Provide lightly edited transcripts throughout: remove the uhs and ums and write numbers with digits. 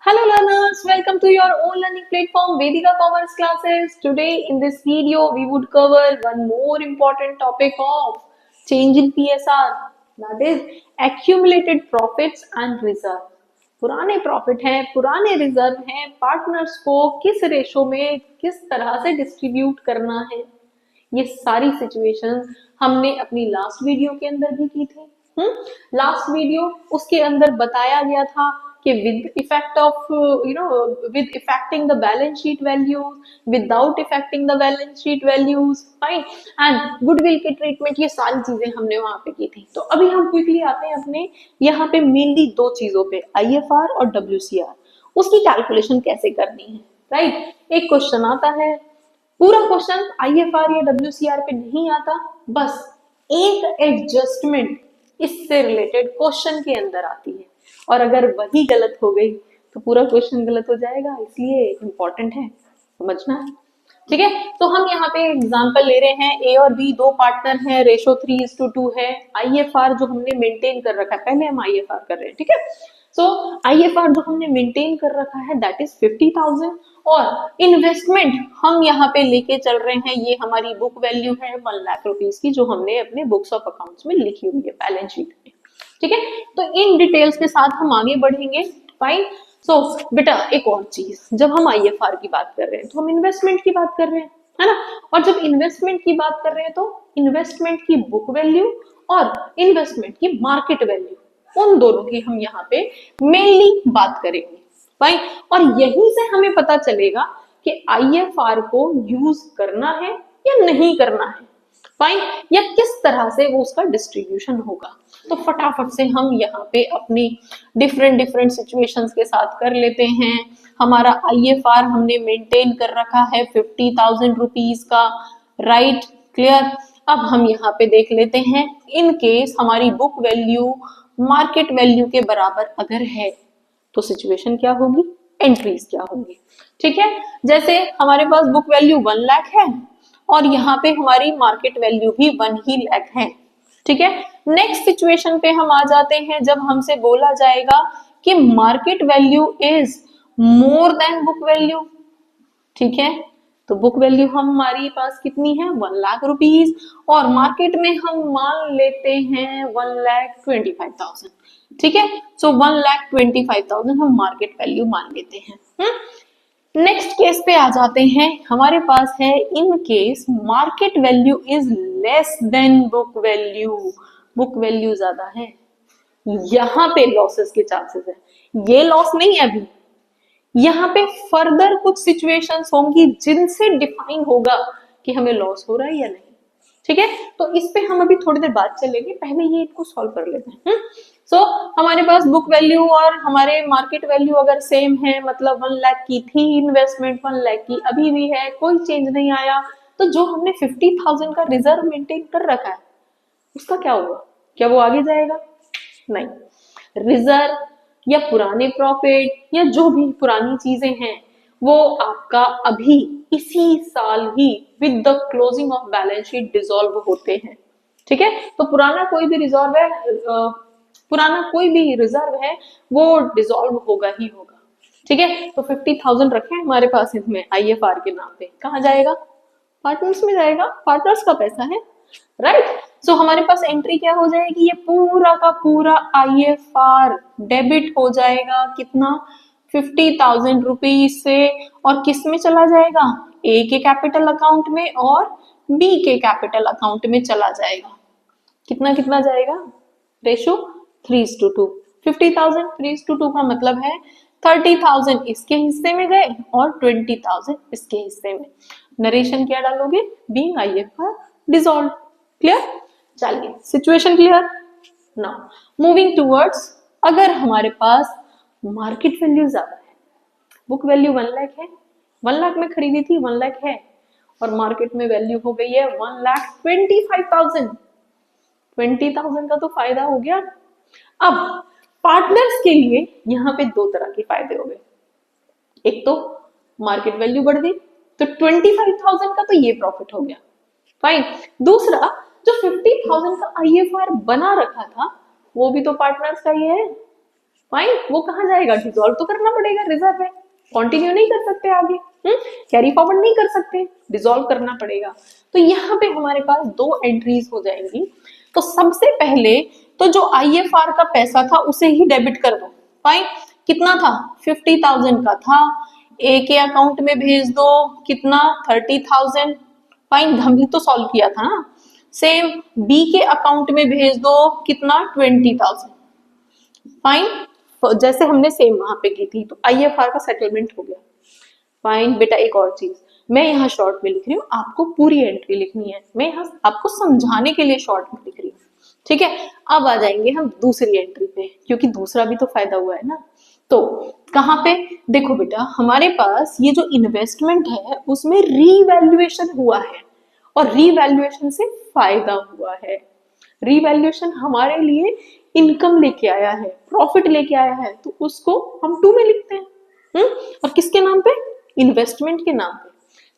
Hello learners, welcome to your own learning platform Vedika Commerce Classes. Today in this video we would cover one more important topic of change in PSR, that is accumulated profits and reserve. पुराने profit हैं, पुराने reserve हैं, partners को किस ratio में किस तरह से डिस्ट्रीब्यूट करना है, ये सारी सिचुएशन हमने अपनी लास्ट वीडियो के अंदर भी की थी। लास्ट वीडियो उसके अंदर बताया गया था कि with effect of with affecting the balance sheet values, without affecting the balance sheet values, fine, and goodwill के ट्रीटमेंट, ये सारी चीजें हमने वहां पे की थी। तो अभी हम क्विकली आते हैं अपने यहाँ पे मेनली दो चीजों पे, IFR और WCR, उसकी कैलकुलेशन कैसे करनी है। राइट, एक क्वेश्चन आता है, पूरा क्वेश्चन IFR या WCR पे नहीं आता, बस एक एडजस्टमेंट इससे रिलेटेड क्वेश्चन के अंदर आती है, और अगर वही गलत हो गई तो पूरा क्वेश्चन गलत हो जाएगा, इसलिए इंपॉर्टेंट है, समझना है। ठीक है, तो हम यहाँ पे एग्जांपल ले रहे हैं, ए और बी दो पार्टनर हैं, रेशो 3:2 है, IFR जो हमने मेंटेन कर रखा है, पहले हम IFR कर रहे हैं। ठीक है, सो IFR जो हमने मेंटेन कर रखा है दैट इज 50,000, और इन्वेस्टमेंट हम यहाँ पे लेके चल रहे हैं, ये हमारी बुक वैल्यू है 1 लाख रुपीस की, जो हमने अपने बुक्स ऑफ अकाउंट्स में लिखी हुई है बैलेंस शीट में। ठीक है, तो इन डिटेल्स के साथ हम आगे बढ़ेंगे। फाइन, सो बेटा एक और चीज, जब हम IFR की बात कर रहे हैं तो हम इन्वेस्टमेंट की बात कर रहे हैं, है ना, और जब इन्वेस्टमेंट की बात कर रहे हैं तो इन्वेस्टमेंट की बुक वैल्यू और इन्वेस्टमेंट की मार्केट वैल्यू, उन दोनों की हम यहाँ पे मेनली बात करेंगे। फाइन, और यहीं से हमें पता चलेगा कि IFR को यूज करना है या नहीं करना है, फाइन, या किस तरह से वो उसका डिस्ट्रीब्यूशन होगा। तो फटाफट से हम यहाँ पे अपनी डिफरेंट सिचुएशंस के साथ कर लेते हैं। हमारा IFR हमने मेंटेन कर रखा है 50,000 रुपीज का, राइट, क्लियर। अब हम यहाँ पे देख लेते हैं, इन केस हमारी बुक वैल्यू मार्केट वैल्यू के बराबर अगर है तो सिचुएशन क्या होगी, एंट्रीज क्या होंगी। ठीक है, जैसे हमारे पास बुक वैल्यू 1 लाख है और यहाँ पे हमारी मार्केट वैल्यू भी 1 ही लाख है। ठीक है, नेक्स्ट सिचुएशन पे हम आ जाते हैं, जब हमसे बोला जाएगा कि market value is more than book value. ठीक है, तो बुक वैल्यू हमारी पास कितनी है, 1 लाख रुपीज, और मार्केट में हम मान लेते हैं 1,25,000। ठीक है, सो 1,25,000 हम मार्केट वैल्यू मान लेते हैं। नेक्स्ट केस पे आ जाते हैं, हमारे पास है in case market value is less than book value, book value ज्यादा है, यहाँ पे लॉसेस के चांसेस है, ये लॉस नहीं है अभी, यहाँ पे फर्दर कुछ सिचुएशंस होंगी जिनसे डिफाइन होगा कि हमें लॉस हो रहा है या नहीं। ठीक है, तो इस पे हम अभी थोड़ी देर बाद चलेंगे, पहले ये इनको सॉल्व कर लेते हैं। सो हमारे पास बुक वैल्यू और हमारे मार्केट वैल्यू अगर सेम है, मतलब 1 लाख की थी इन्वेस्टमेंट, 1 लाख की अभी भी है, कोई चेंज नहीं आया, तो जो हमने 50,000 का रिजर्व मेंटेन कर रखा है उसका क्या होगा, क्या वो आगे जाएगा, नहीं, रिजर्व या पुराने प्रॉफिट या जो भी पुरानी चीजें हैं वो आपका अभी इसी साल ही with the closing of balance sheet dissolve होते हैं। ठीक है, तो पुराना कोई भी रिजर्व है, पुराना कोई भी रिजर्व है वो डिसॉल्व होगा ही होगा। ठीक है, तो 50,000 रखे हमारे पास इसमें IFR के नाम पे, कहाँ जाएगा, पार्टनर्स में जाएगा, पार्टनर्स का पैसा है, राइट। सो हमारे पास एंट्री क्या हो जाएगी, ये पूरा का पूरा IFR डेबिट हो जाएगा, कितना, 50,000 रुपीज से, और किस में चला जाएगा, A के कैपिटल अकाउंट में और B के कैपिटल अकाउंट में चला जाएगा। कितना कितना जाएगा, रेशो 3:2, 50,000 3:2 का मतलब है 30,000 इसके हिस्से में गए और 20,000 इसके हिस्से में। नरेशन क्या डालोगे, बीइंग IFR डिसॉल्व, क्लियर। चलिए, situation clear. Now moving towards, अगर हमारे पास मार्केट वैल्यू ज्यादा है, बुक वैल्यू 1 लाख है, 1 लाख में खरीदी थी, 1 लाख है, और मार्केट में वैल्यू हो गई है 1,25,000, 20,000 का तो फायदा हो गया। अब पार्टनर्स के लिए यहाँ पे दो तरह के फायदे हो गए, एक तो मार्केट वैल्यू बढ़ गई तो 25,000 का तो ये प्रॉफिट हो गया, फाइन। दूसरा, जो 50,000 का IFR बना रखा था वो भी तो पार्टनर्स का ही है, फाइन, वो कहाँ जाएगा, डिसॉल्व तो करना पड़ेगा रिजर्व में, कंटिन्यू नहीं कर सकते आगे, कैरी फॉरवर्ड नहीं कर सकते, डिसॉल्व करना पड़ेगा। तो यहाँ पे हमारे पास दो एंट्रीज हो जाएंगी। तो सबसे पहले तो जो आईएफआर का पैसा था उसे ही डेबिट कर दो। फाइन, कितना था, 50,000 का था, ए के अकाउंट में भेज दो, कितना, 30,000। फाइन, हम भी तो सॉल्व किया था ना। सेम बी के अकाउंट में भेज दो, कितना, 20,000। फाइन, तो जैसे हमने सेम वहां पे की थी, तो आईएफआर का सेटलमेंट हो गया। फाइन बेटा, एक और चीज, मैं यहाँ शॉर्ट में लिख रही हूँ, आपको पूरी एंट्री लिखनी है, मैं यहाँ आपको समझाने के लिए शॉर्ट में लिख रही हूँ, ठीक है। अब आ जाएंगे हम दूसरी एंट्री पे, क्योंकि दूसरा भी तो फायदा हुआ है ना। तो कहाँ पे, देखो बेटा, हमारे पास ये जो इन्वेस्टमेंट है उसमें रीवैल्यूएशन हुआ है, और रीवैल्यूएशन से फायदा हुआ है। रीवैल्यूएशन हमारे लिए इनकम लेके आया है, प्रॉफिट लेके आया है, तो उसको हम टू में लिखते हैं। और किसके नाम पे, इन्वेस्टमेंट के नाम पे,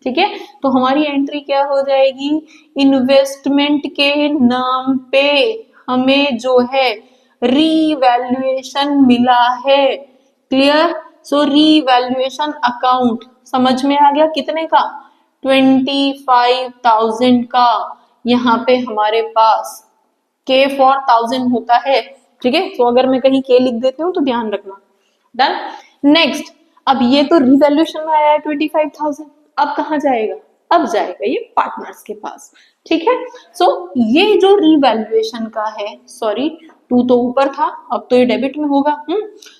ठीक है। तो हमारी एंट्री क्या हो जाएगी, इन्वेस्टमेंट के नाम पे हमें जो है रीवैल्यूएशन मिला है। क्लियर, सो रीवैल्यूएशन अकाउंट समझ में आ गया, कितने का, 25,000 का। यहाँ पे हमारे पास के फॉर 1000 होता है, ठीक है। तो अगर मैं कहीं के लिख देती हूँ तो ध्यान रखना। डन, नेक्स्ट, अब ये तो रिवैल्यूएशन में आया है 25,000, अब कहाँ जाएगा, अब जाएगा ये पार्टनर्स के पास, ठीक है। सो ये जो रिवैल्यूएशन का है, सॉरी टू तो ऊपर था, अब तो ये डेबिट में होगा।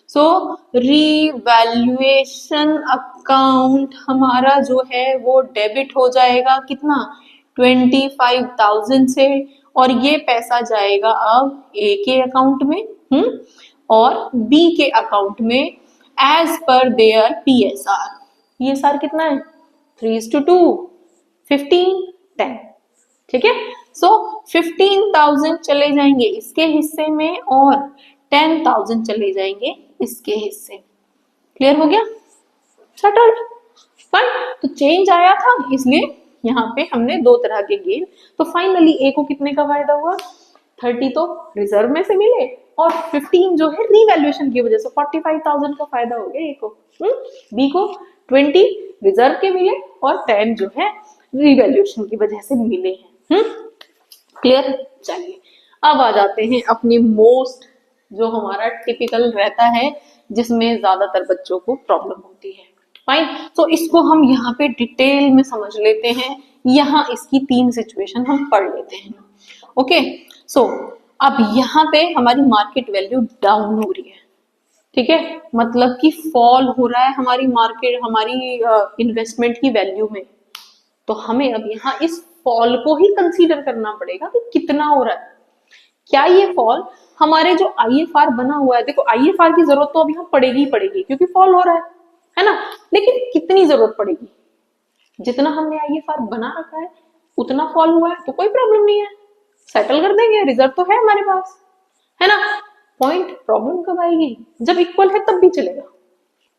सो रिवैल्यूएशन अकाउंट हमारा जो है वो डेबिट हो जाएगा, कितना, 25,000 से, और ये पैसा जाएगा अब ए के अकाउंट में, और बी के अकाउंट में as per there PSR. PSR कितना है, 3:2, 15, 10, ठीक है। सो 15,000 चले जाएंगे इसके हिस्से में, और 10,000 चले जाएंगे इसके हिस्से। क्लियर हो गया, सेटल्ड। तो चेंज आया था, इसलिए यहाँ पे हमने दो तरह के गेन। तो फाइनली ए को कितने का फायदा हुआ, 30 तो रिजर्व में से मिले, और 15 जो है रीवैल्यूएशन की वजह से 45,000 का फायदा हो गया ए को। बी को 20 रिजर्व के मिले, और 10 जो है रीवैल्यूएशन की वजह से मिले हैं। क्लियर, चलिए अब आ जाते हैं अपनी मोस्ट, जो हमारा टिपिकल रहता है, जिसमें ज्यादातर बच्चों को प्रॉब्लम होती है। फाइन, तो इसको हम यहाँ पे डिटेल में समझ लेते हैं। यहाँ इसकी 3 सिचुएशन हम पढ़ लेते हैं। ओके, सो अब यहाँ पे हमारी मार्केट वैल्यू डाउन हो रही है, ठीक है, मतलब कि फॉल हो रहा है हमारी मार्केट, हमारी इन्वेस्टमेंट की वैल्यू में। तो हमें अब यहाँ इस फॉल को ही कंसीडर करना पड़ेगा कि कितना हो रहा है। क्या ये फॉल हमारे जो आईएफआर बना हुआ है, देखो आईएफआर की जरूरत तो अब यहाँ पड़ेगी ही पड़ेगी, क्योंकि फॉल हो रहा है ना, लेकिन कितनी जरूरत पड़ेगी, जितना हमने आईएफआर बना रखा है उतना फॉल हुआ है तो कोई प्रॉब्लम नहीं है, सेटल कर देंगे, रिजर्व तो है हमारे पास, है ना। पॉइंट, प्रॉब्लम कब आएगी, जब इक्वल है तब भी चलेगा,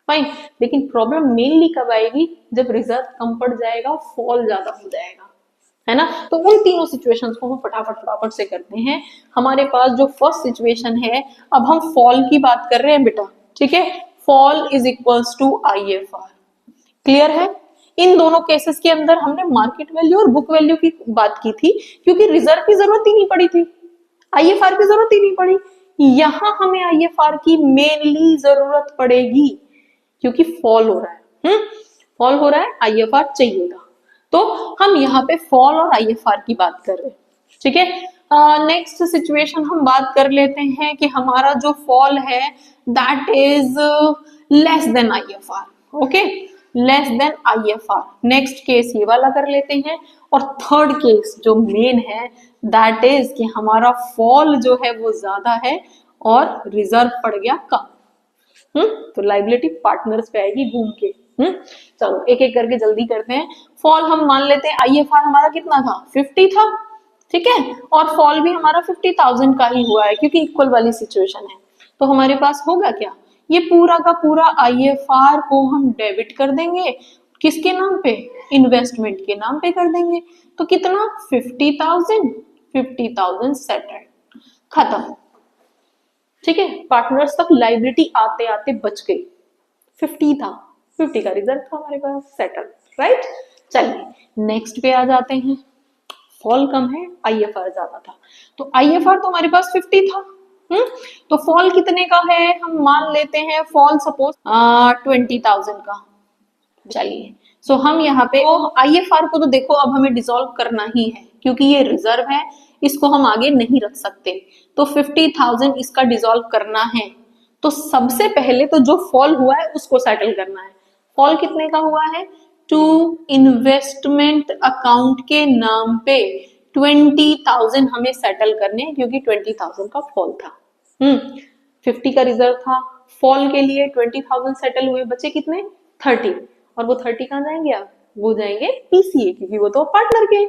फाइन। लेकिन प्रॉब्लम मेनली कब आएगी, जब रिजर्व कम पड़ जाएगा, फॉल ज्यादा हो जाएगा, है ना। तो उन तीनों सिचुएशंस को हम फटाफट से करते हैं। हमारे पास जो फर्स्ट सिचुएशन है, अब हम फॉल की बात कर रहे हैं बेटा, ठीक है। Fall is equals to IFR. Clear है, इन दोनों केसेस के अंदर हमने मार्केट वैल्यू और बुक वैल्यू की बात की थी, क्योंकि रिजर्व की जरूरत ही नहीं पड़ी थी, आईएफआर की जरूरत ही नहीं पड़ी। यहां हमें आईएफआर की मेनली जरूरत पड़ेगी, क्योंकि फॉल हो रहा है, फॉल हो रहा है, आईएफआर चाहिएगा। तो हम यहाँ पे फॉल और आईएफआर की बात कर रहे हैं, ठीक है। नेक्स्ट सिचुएशन हम बात कर लेते हैं कि हमारा जो फॉल है that is less than IFR, okay, less than IFR. Next case ये वाला कर लेते हैं, और थर्ड केस जो मेन है दैट इज कि हमारा फॉल जो है वो ज्यादा है और रिजर्व पड़ गया कम। तो लाइबिलिटी पार्टनर्स पे आएगी घूम के। चलो एक एक करके जल्दी करते हैं। फॉल हम मान लेते हैं, आईएफआर हमारा कितना था, 50 था, ठीक है, और फॉल भी हमारा 50,000 का ही हुआ है, क्योंकि इक्वल वाली सिचुएशन है। तो हमारे पास होगा क्या, ये पूरा का पूरा आईएफआर को हम डेबिट कर देंगे, किसके नाम पे, इन्वेस्टमेंट के नाम पे कर देंगे। तो कितना, 50,000 सेटल्ड, खत्म, ठीक है, पार्टनर्स तक लाइबिलिटी आते आते बच गई, 50 था, 50 का रिजर्व था हमारे पास, सेटल, राइट। चलिए नेक्स्ट पे आ जाते हैं। फॉल कम है, आईएफआर ज्यादा था, तो आईएफआर तो हमारे पास 50 था, तो फॉल कितने का है, हम मान लेते हैं फॉल सपोज 20,000 का। चलिए सो हम यहाँ पे आईएफआर को तो देखो अब हमें डिसॉल्व करना ही है क्योंकि ये रिजर्व है, इसको हम आगे नहीं रख सकते, तो 50,000 इसका डिसॉल्व करना है। तो सबसे पहले तो जो फॉल हुआ है उसको सेटल करना है। फॉल कितने का हुआ है, टू इन्वेस्टमेंट अकाउंट के नाम पे 20,000 हमें सेटल करने हैं क्योंकि 20,000 का फॉल था। 50 का रिजर्व था, फॉल के लिए 20,000 सेटल हुए, बचे कितने 30, और वो 30 कहाँ जाएंगे, आप वो जाएंगे पीसीए क्योंकि वो तो पार्टनर के।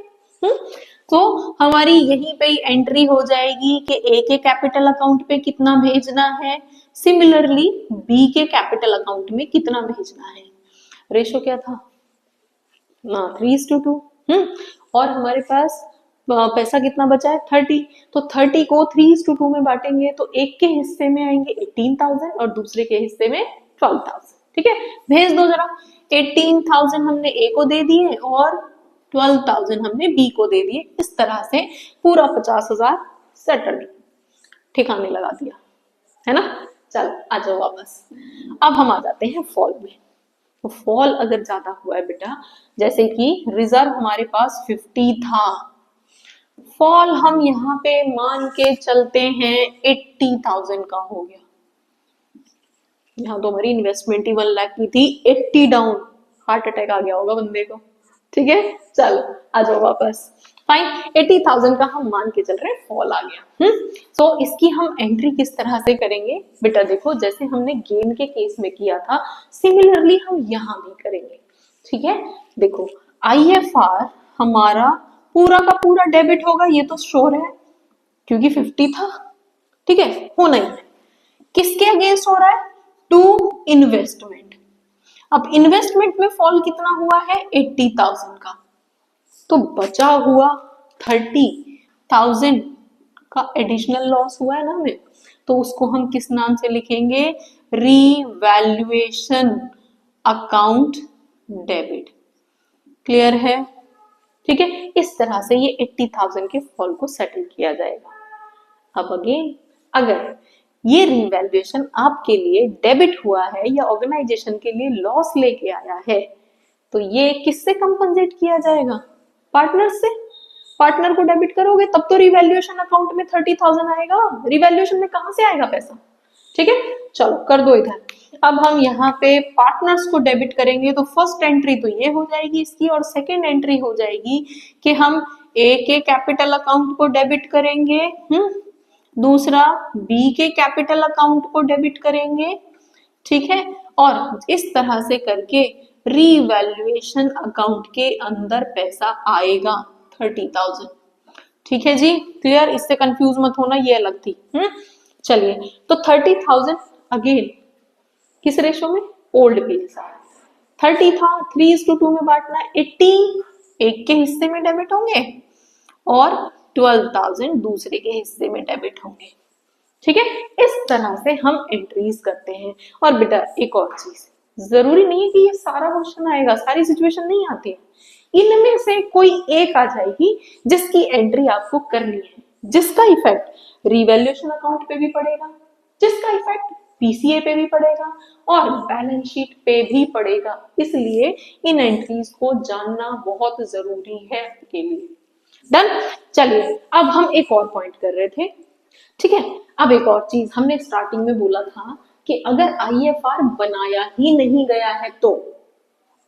तो हमारी यहीं पे एंट्री हो जाएगी कि ए के कैपिटल अकाउंट पे कितना भेजना है, सिमिलरली बी के कैपिटल अकाउंट में कितना भेजना है। रेशो क्या था, 3:2। और हमारे पास पैसा कितना बचा है 30, तो 30 को 3:2 में बांटेंगे तो एक के हिस्से में आएंगे 18,000 और दूसरे के हिस्से में 12,000। ठीक है, भेज दो जरा, 18,000 हमने ए को दे दिए और 12,000 हमने बी को दे दिए। इस तरह से पूरा 50,000 सेटल्ड, ठिकाने लगा दिया, है ना। चल आ जाओ वापस, अब हम आ जाते हैं फॉल में। तो फॉल अगर ज्यादा हुआ है बेटा, जैसे कि रिजर्व हमारे पास 50 था, फॉल हम यहाँ पे मान के चलते हैं 80,000 का हो गया। यहाँ तो हमारी इन्वेस्टमेंट ही 1 लाख की थी, 80 डाउन, हार्ट अटैक आ गया होगा बंदे को। ठीक है, चलो आ जाओ वापस। फाइन, 80,000 का हम मान के चल रहे हैं, फॉल आ गया। तो इसकी हम एंट्री किस तरह से करेंगे बेटा, देखो जैसे हमने गेन के केस में किया था सिमिलरली हम यहाँ भी करेंगे। ठीक है, देखो आईएफआर हमारा पूरा का पूरा डेबिट होगा, ये तो श्योर है क्योंकि 50 था। ठीक है, होना ही है। किसके अगेंस्ट हो रहा है, टू इन्वेस्टमेंट। अब इन्वेस्टमेंट में फॉल कितना हुआ है 80,000 का, तो बचा हुआ 30,000 का एडिशनल लॉस हुआ है ना हमें, तो उसको हम किस नाम से लिखेंगे, रीवैल्यूएशन अकाउंट डेबिट। क्लियर है, ठीक है। इस तरह से ये 80,000 के फॉल को सेटल किया जाएगा। अब अगेन अगर ये रिवैल्यूएशन आपके लिए डेबिट हुआ है या ऑर्गेनाइजेशन के लिए लॉस लेके आया है, तो ये किससे कंपनसेट किया जाएगा, पार्टनर से। पार्टनर को डेबिट करोगे तब तो रिवैल्यूएशन अकाउंट में 30,000 आएगा, रिवैल्यूएशन में कहां से आएगा पैसा। ठीक है, चलो कर दो इधर। अब हम यहाँ पे पार्टनर्स को डेबिट करेंगे तो फर्स्ट एंट्री तो ये हो जाएगी इसकी, और सेकेंड एंट्री हो जाएगी कि हम ए के कैपिटल अकाउंट को डेबिट करेंगे, दूसरा बी के कैपिटल अकाउंट को डेबिट करेंगे। ठीक है, और इस तरह से करके रीवैल्यूएशन अकाउंट के अंदर पैसा आएगा 30,000। ठीक है जी, क्लियर, इससे कंफ्यूज मत होना, ये अलग थी। चलिए, तो 30,000 अगेन किस रेशो में, ओल्ड के हिसाब, 30 था 3:2 में बांटना है, 80 एक के हिस्से में डेबिट होंगे और 12,000 दूसरे के हिस्से में डेबिट होंगे। ठीक है, इस तरह से हम एंट्रीज करते हैं। और बेटा एक और चीज, जरूरी नहीं है कि ये सारा क्वेश्चन आएगा, सारी सिचुएशन नहीं आती है, इनमें से कोई एक आ जाएगी जिसकी एंट्री आपको करनी है, जिसका इफेक्ट रिवैल्यूएशन अकाउंट पे भी पड़ेगा, जिसका इफेक्ट पीसीए पे भी पड़ेगा और बैलेंस शीट पे भी पड़ेगा। इसलिए इन एंट्रीज को जानना बहुत जरूरी है आपके लिए। डन। चलिए अब हम एक और पॉइंट कर रहे थे। ठीक है, अब एक और चीज हमने स्टार्टिंग में बोला था कि अगर आईएफआर बनाया ही नहीं गया है तो,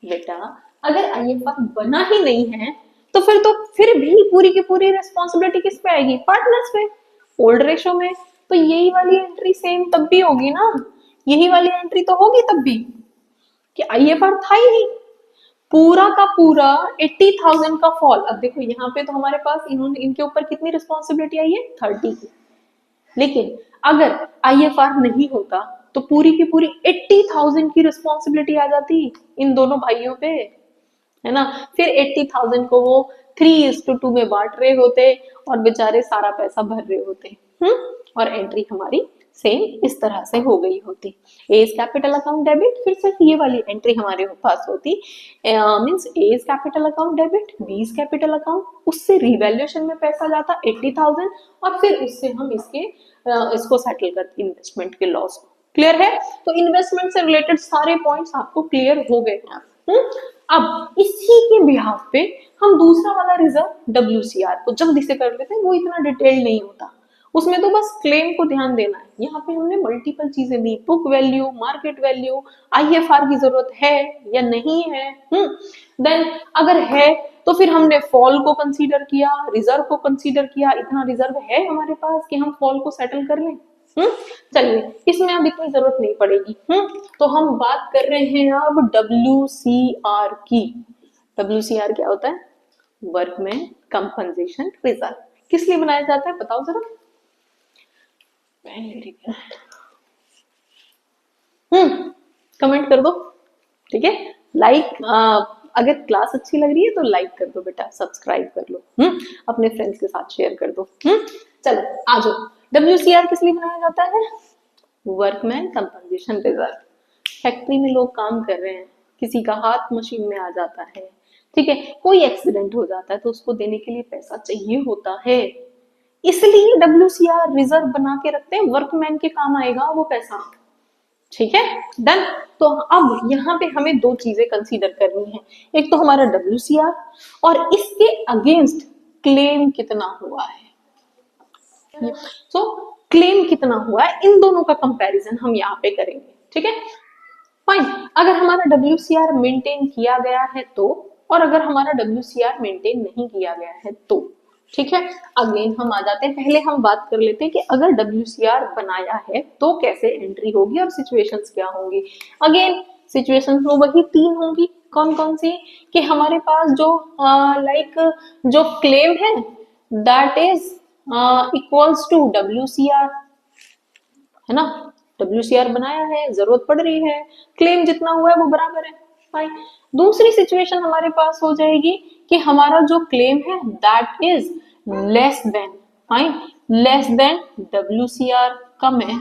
बेटा अगर आईएफआर बना ही नहीं है तो फिर भी पूरी की पूरी रिस्पॉन्सिबिलिटी किस पे आएगी, पार्टनर्स पे, ओल्ड रेशो में। तो यही वाली एंट्री सेम तब भी होगी ना, यही वाली एंट्री तो होगी तब भी कि आईएफआर था ही नहीं, पूरा का पूरा 80,000 का फॉल। अब देखो यहाँ पे तो हमारे पास इनके ऊपर कितनी रिस्पॉन्सिबिलिटी आई है 30 की, लेकिन अगर आईएफआर नहीं होता तो पूरी की पूरी 80,000 की रिस्पॉन्सिबिलिटी आ जाती इन दोनों भाइयों पे, है ना। फिर 80,000 को वो 3:2 में बांट रहे होते और बेचारे सारा पैसा भर रहे होते, और एंट्री हमारी सेम इस तरह से हो गई होती। A is capital account debit, फिर से ये वाली एंट्री हमारे पास होती, means A is capital account debit, B is capital account, उससे रिवैल्यूएशन में पैसा जाता 80,000 और फिर उससे हम इसको सेटल करते इन्वेस्टमेंट के लॉस को। क्लियर है? तो इन्वेस्टमेंट से रिलेटेड सारे पॉइंट्स आपको क्लियर हो गए हैं। अब इसी के बिहाफ पे हम दूसरा वाला रिजर्व WCR को जल्दी से कर लेते हैं, वो इतना डिटेल नहीं होता, उसमें तो बस क्लेम को ध्यान देना है। यहाँ पे हमने मल्टीपल चीजें दी, book value, market value, IFR की जरूरत है या नहीं है। देन अगर है तो फिर हमने फॉल को कंसीडर किया, रिजर्व को कंसीडर किया, इतना रिजर्व है हमारे पास कि हम फॉल को सेटल कर लें। चलिए इसमें अब इतनी जरूरत नहीं पड़ेगी। तो हम बात कर रहे हैं अब WCR की। WCR क्या होता है? Workman compensation reserve. किस लिए बनाया जाता है बताओ जरा। कमेंट कर दो, ठीक है। लाइक, अगर क्लास अच्छी लग रही है तो लाइक कर दो बेटा, सब्सक्राइब कर लो, अपने फ्रेंड्स के साथ शेयर कर दो। चलो आ जाओ, WCR किस लिए बनाया जाता है? Workman compensation reserve. फैक्ट्री में लोग काम कर रहे हैं, किसी का हाथ मशीन में आ जाता है, ठीक है, कोई एक्सीडेंट हो जाता है तो उसको देने के लिए पैसा चाहिए होता है, इसलिए WCR रिजर्व बना के रखते हैं, वर्कमैन के काम आएगा वो पैसा। ठीक है, डन। तो अब यहाँ पे हमें दो चीजें कंसीडर करनी है, एक तो हमारा WCR और इसके अगेंस्ट क्लेम कितना हुआ है। सो क्लेम कितना हुआ है, इन दोनों का कंपैरिजन हम यहाँ पे करेंगे। ठीक है, फाइन। अगर हमारा WCR मेंटेन किया गया है तो, और अगर हमारा WCR मेंटेन नहीं किया गया है तो, ठीक है। अगेन हम आ जाते हैं, पहले हम बात कर लेते हैं कि अगर WCR बनाया है तो कैसे एंट्री होगी और सिचुएशंस क्या होंगी। अगेन सिचुएशंस तो वही तीन होंगी, कौन कौन सी, कि हमारे पास जो जो क्लेम है that is equals to WCR, है ना। WCR बनाया है, जरूरत पड़ रही है, क्लेम जितना हुआ है वो बराबर है, फाइन। दूसरी सिचुएशन हमारे पास हो जाएगी कि हमारा जो क्लेम है that is less than, fine, less than WCR, कम है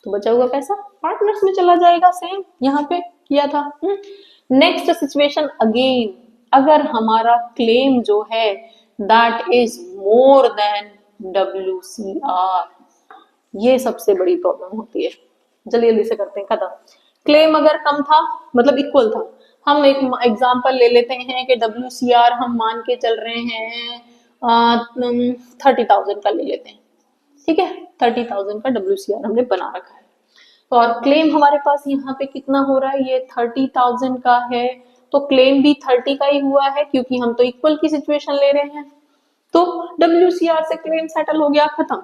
तो बचा हुआ पैसा पार्टनर्स में चला जाएगा, सेम यहाँ पे किया था। नेक्स्ट सिचुएशन अगेन, अगर हमारा क्लेम जो है that is more than WCR, ये सबसे बड़ी प्रॉब्लम होती है। जल्दी जल्दी से करते हैं खत्म। क्लेम अगर कम था मतलब इक्वल था, हम एक एग्जांपल ले लेते हैं कि WCR हम मान के चल रहे हैं 30,000 का ले लेते हैं, ठीक है, 30,000 का WCR हमने बना रखा है, तो और क्लेम हमारे पास यहाँ पे कितना हो रहा है, ये 30,000 का है, तो क्लेम भी 30 का ही हुआ है क्योंकि हम तो इक्वल की सिचुएशन ले रहे हैं, तो WCR से क्लेम सेटल हो गया, खत्म।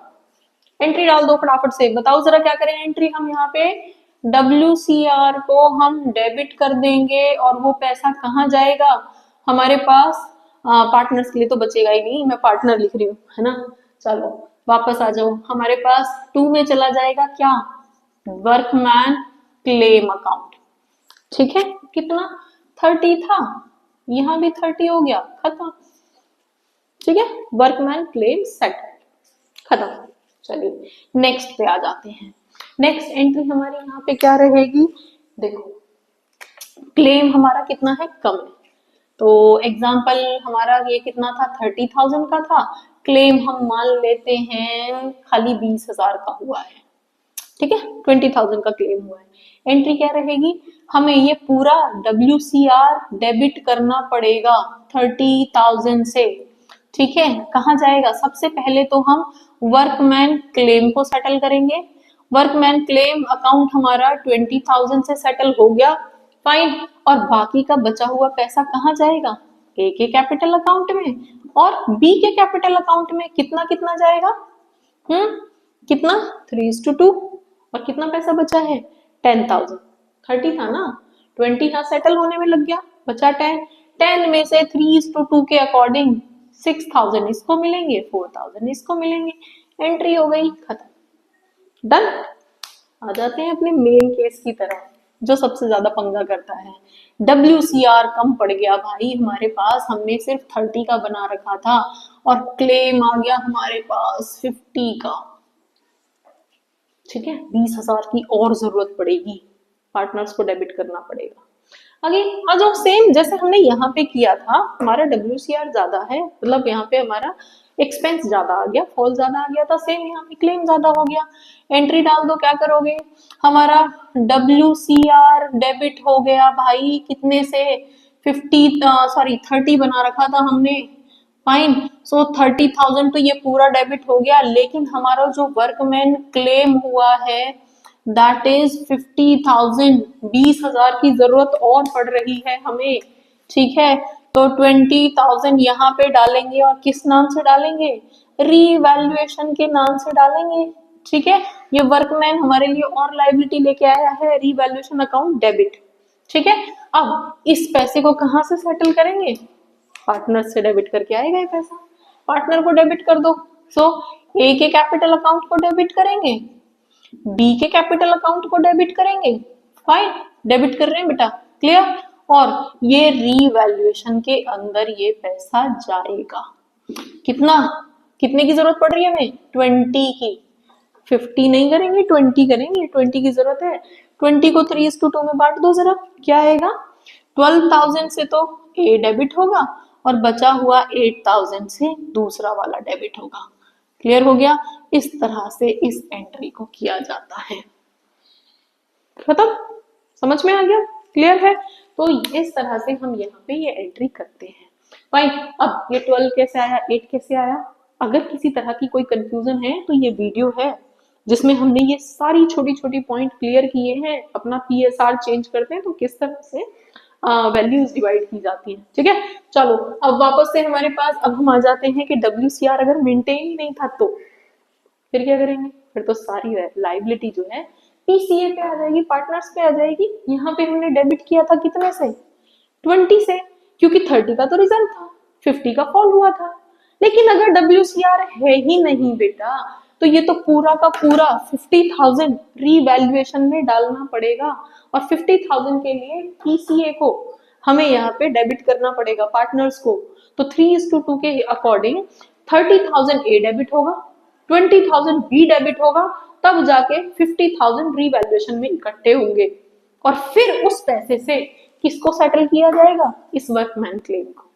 एंट्री डाल दो फटाफट से, बताओ जरा क्या करें एंट्री हम यहाँ पे। WCR को हम डेबिट कर देंगे और वो पैसा कहाँ जाएगा हमारे पास, पार्टनर्स के लिए तो बचेगा ही नहीं, मैं पार्टनर लिख रही हूँ, है ना। चलो वापस आ जाओ, हमारे पास 2 में चला जाएगा क्या, वर्कमैन क्लेम अकाउंट, ठीक है, कितना 30 था, यहाँ भी 30 हो गया, खत्म, ठीक है, वर्कमैन क्लेम सेट, खत्म। चलिए नेक्स्ट पे आ जाते हैं। नेक्स्ट एंट्री हमारी यहाँ पे क्या रहेगी, देखो क्लेम हमारा कितना है, कम है, तो एग्जाम्पल हमारा ये कितना था, 30,000 का था, क्लेम हम मान लेते हैं खाली 20,000 का हुआ है, ठीक है, 20,000 का क्लेम हुआ है। एंट्री क्या रहेगी, हमें ये पूरा WCR डेबिट करना पड़ेगा 30,000 से, ठीक है, कहाँ जाएगा, सबसे पहले तो हम वर्कमैन क्लेम को सेटल करेंगे, वर्कमैन क्लेम अकाउंट हमारा 20,000 से सेटल हो गया, फाइन, और बाकी का बचा हुआ पैसा कहाँ जाएगा, ए के कैपिटल अकाउंट में, और बी के कैपिटल अकाउंट में कितना कितना जाएगा, कितना 3:2, और कितना पैसा बचा है 10,000, 30 था ना, 20 यहाँ सेटल होने में लग गया, बचा 10, 10 में से 3:2 के अकॉर्डिंग 6,000 इसको मिलेंगे, 4,000 इसको मिलेंगे, एंट्री हो गई, खत्म, डन। आ जाते हैं अपने मेन केस की तरह जो सबसे ज्यादा पंगा करता है। WCR कम पड़ गया भाई हमारे पास, हमने सिर्फ 30 का बना रखा था और क्लेम आ गया हमारे पास 50 का, ठीक है, 20,000 की और जरूरत पड़ेगी, पार्टनर्स को डेबिट करना पड़ेगा। आगे आ जाओ, सेम जैसे हमने यहाँ पे किया था, हमारा WCR ज्यादा है, मतलब यहाँ पे हमारा एक्सपेंस ज्यादा आ गया, फॉल ज्यादा आ गया था, सेम यहाँ पे क्लेम ज्यादा हो गया। एंट्री डाल दो, क्या करोगे, हमारा WCR डेबिट हो गया भाई, कितने से, 30 बना रखा था हमने, फाइन। सो 30,000 तो ये पूरा डेबिट हो गया, लेकिन हमारा जो वर्कमैन क्लेम हुआ है दैट इज 50,000, 20,000 की जरूरत और पड़ रही है हमें, ठीक है। तो 20,000 यहाँ पे डालेंगे, और किस नाम से डालेंगे, रीवैल्यूएशन के नाम से डालेंगे, ठीक है। ये वर्कमैन हमारे लिए और लाइबिलिटी लेके आया है, रीवैल्यूएशन अकाउंट डेबिट, ठीक है। अब इस पैसे को कहाँ से सेटल करेंगे, पार्टनर से डेबिट करके आएगा ये पैसा, पार्टनर को डेबिट कर दो। सो ए के कैपिटल अकाउंट को डेबिट करेंगे, बी के कैपिटल अकाउंट को डेबिट करेंगे, फाइन, डेबिट कर रहे हैं बेटा, क्लियर। और ये रीवैल्यूएशन के अंदर ये पैसा जाएगा, कितना, कितने की जरूरत पड़ रही है हमें, 20 की, 50 नहीं करेंगे, 20 करेंगे, 20 की जरूरत है। 20 को 3:2 में बांट दो जरा, क्या आएगा, 12,000 से तो ए डेबिट होगा, और बचा हुआ 8,000 से दूसरा वाला डेबिट होगा, क्लियर हो गया। इस तरह से इस एंट्री को किया जाता है, खत्म, समझ में आ गया, क्लियर है। तो इस तरह से हम यहाँ पे ये एंट्री करते हैं। फाइन, अब ये 12 कैसे आया, 8 कैसे आया, अगर किसी तरह की कोई कंफ्यूजन है तो ये वीडियो है जिसमें हमने ये सारी छोटी छोटी पॉइंट क्लियर किए हैं, अपना PSR चेंज करते हैं तो किस तरह से वैल्यूज डिवाइड की जाती है, ठीक है। चलो अब वापस से हमारे पास, अब हम आ जाते हैं कि WCR अगर मेंटेन ही नहीं था तो फिर क्या करेंगे, फिर तो सारी लाइबिलिटी जो है PCA पे आ जाएगी, पार्टनर्स पे आ जाएगी। यहाँ पे हमने डेबिट किया था कितने से, 20 से, क्योंकि 30 का तो रिजल्ट था, 50 का फॉल हुआ था। लेकिन अगर WCR है ही नहीं बेटा, तो ये तो पूरा का पूरा 50,000 रीवैल्यूएशन में डालना पड़ेगा, और 50,000 के लिए PCA को हमें यहाँ पे डेबिट करना पड़ेगा, पार्टनर्स को। तो 3:2 के अकॉर्डिंग 30,000 ए डेबिट होगा, 20,000 बी डेबिट होगा, तब जाके 50,000 रीवैल्यूएशन में इकट्ठे होंगे, और फिर उस पैसे से किसको सेटल किया जाएगा, इस वर्कमैन क्लेम को,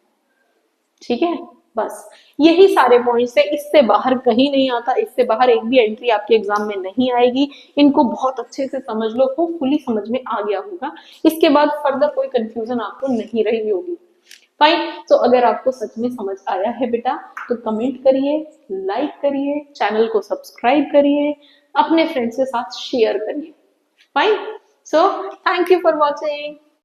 ठीक है। बस यही सारे पॉइंट्स है, इससे बाहर कहीं नहीं आता, इससे बाहर एक भी एंट्री आपके एग्जाम में नहीं आएगी। इनको बहुत अच्छे से समझ लो, होपफुली समझ में आ गया होगा, इसके बाद फर्दर कोई कंफ्यूजन आपको नहीं रही होगी। फाइन, तो अगर आपको सच में समझ आया है बेटा तो कमेंट करिए, लाइक करिए, चैनल को सब्सक्राइब करिए, अपने फ्रेंड्स के साथ शेयर करिए। Fine, so thank you for watching.